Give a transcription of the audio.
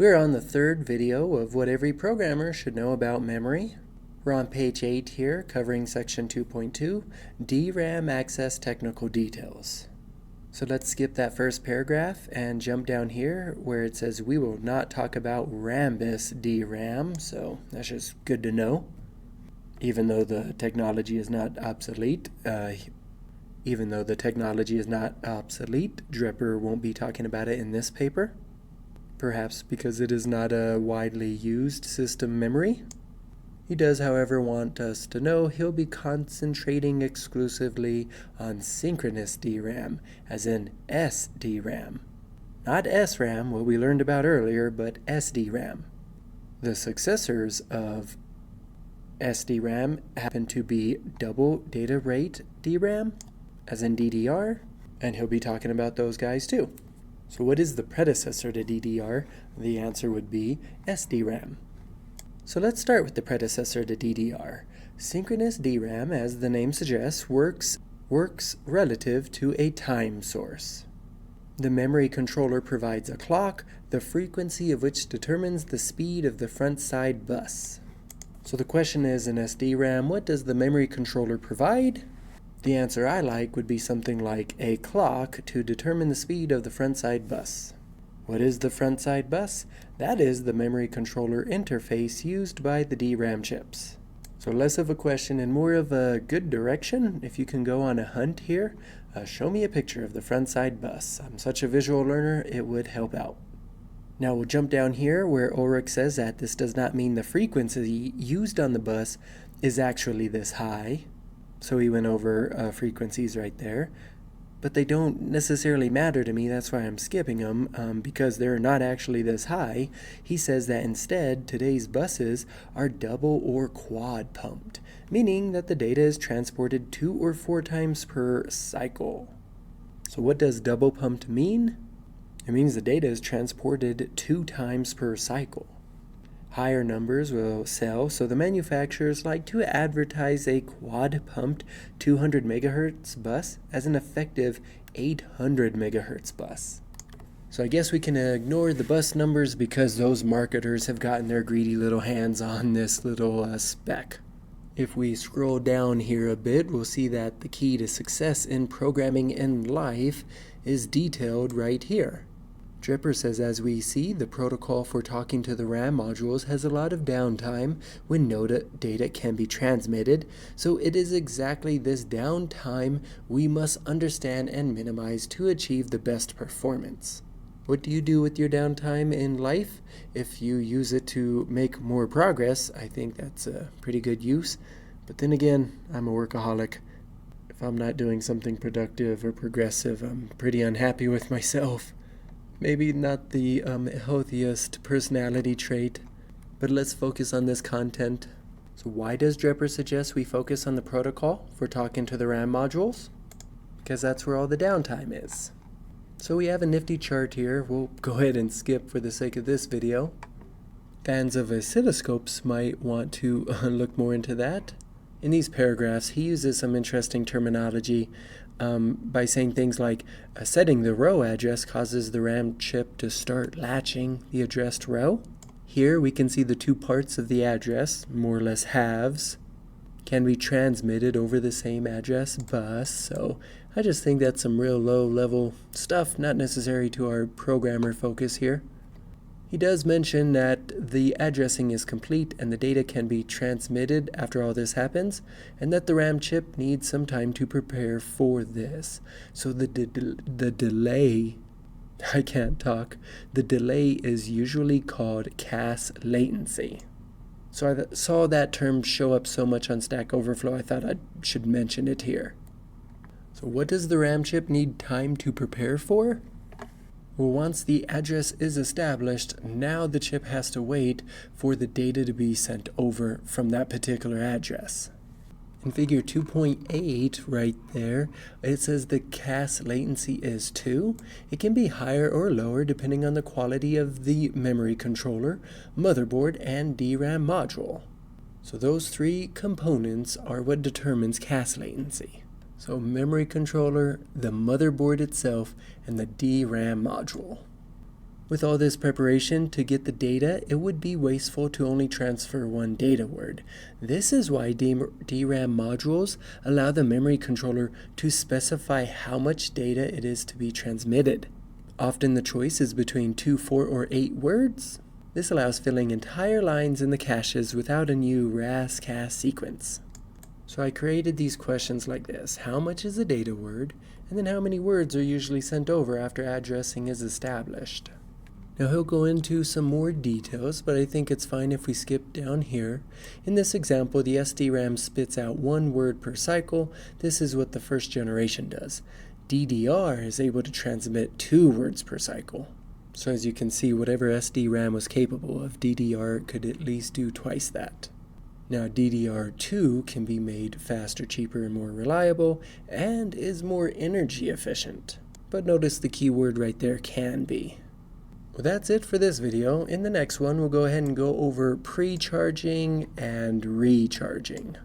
We're on the third video of what every programmer should know about memory. We're on page 8 here, covering section 2.2, DRAM Access Technical Details. So let's skip that first paragraph and jump down here where it says we will not talk about rambus DRAM, so that's just good to know. Even though the technology is not obsolete, Drepper won't be talking about it in this paper. Perhaps because it is not a widely used system memory. He does, however, want us to know he'll be concentrating exclusively on synchronous DRAM, as in SDRAM. Not SRAM, what we learned about earlier, but SDRAM. The successors of SDRAM happen to be double data rate DRAM, as in DDR, and he'll be talking about those guys too. So what is the predecessor to DDR? The answer would be SDRAM. So let's start with the predecessor to DDR. Synchronous DRAM, as the name suggests, works relative to a time source. The memory controller provides a clock, the frequency of which determines the speed of the front side bus. So the question is, in SDRAM, what does the memory controller provide? The answer I like would be something like a clock to determine the speed of the front side bus. What is the front side bus? That is the memory controller interface used by the DRAM chips. So less of a question and more of a good direction. If you can go on a hunt here, show me a picture of the front side bus. I'm such a visual learner, it would help out. Now we'll jump down here where Ulrich says that this does not mean the frequency used on the bus is actually this high. So he went over frequencies right there. But they don't necessarily matter to me, that's why I'm skipping them, because they're not actually this high. He says that instead, today's buses are double or quad pumped, meaning that the data is transported 2 or 4 times per cycle. So what does double pumped mean? It means the data is transported 2 times per cycle. Higher numbers will sell, so the manufacturers like to advertise a quad-pumped 200 MHz bus as an effective 800 MHz bus. So I guess we can ignore the bus numbers because those marketers have gotten their greedy little hands on this little spec. If we scroll down here a bit, we'll see that the key to success in programming in life is detailed right here. Drepper says, as we see, the protocol for talking to the RAM modules has a lot of downtime when no data can be transmitted, so it is exactly this downtime we must understand and minimize to achieve the best performance. What do you do with your downtime in life? If you use it to make more progress, I think that's a pretty good use. But then again, I'm a workaholic. If I'm not doing something productive or progressive, I'm pretty unhappy with myself. Maybe not the healthiest personality trait, but let's focus on this content. So why does Drepper suggest we focus on the protocol for talking to the RAM modules? Because that's where all the downtime is. So we have a nifty chart here. We'll go ahead and skip for the sake of this video. Fans of oscilloscopes might want to look more into that. In these paragraphs, he uses some interesting terminology by saying things like setting the row address causes the RAM chip to start latching the addressed row. Here we can see the 2 parts of the address, more or less halves, can be transmitted over the same address bus. So I just think that's some real low level stuff, not necessary to our programmer focus here. He does mention that the addressing is complete and the data can be transmitted after all this happens, and that the RAM chip needs some time to prepare for this. So the delay, the delay is usually called cache latency. So I saw that term show up so much on Stack Overflow, I thought I should mention it here. So what does the RAM chip need time to prepare for? Well, once the address is established, now the chip has to wait for the data to be sent over from that particular address. In figure 2.8 right there, it says the cache latency is 2. It can be higher or lower depending on the quality of the memory controller, motherboard, and DRAM module. So those 3 components are what determines cache latency. So memory controller, the motherboard itself, and the DRAM module. With all this preparation to get the data, it would be wasteful to only transfer one data word. This is why DRAM modules allow the memory controller to specify how much data it is to be transmitted. Often the choice is between 2, 4, or 8 words. This allows filling entire lines in the caches without a new RAS-CAS sequence. So I created these questions like this. How much is a data word? And then how many words are usually sent over after addressing is established? Now he'll go into some more details, but I think it's fine if we skip down here. In this example, the SDRAM spits out 1 word per cycle. This is what the first generation does. DDR is able to transmit 2 words per cycle. So as you can see, whatever SDRAM was capable of, DDR could at least do twice that. Now DDR2 can be made faster, cheaper, and more reliable, and is more energy efficient. But notice the key word right there, can be. Well, that's it for this video. In the next one, we'll go ahead and go over pre-charging and recharging.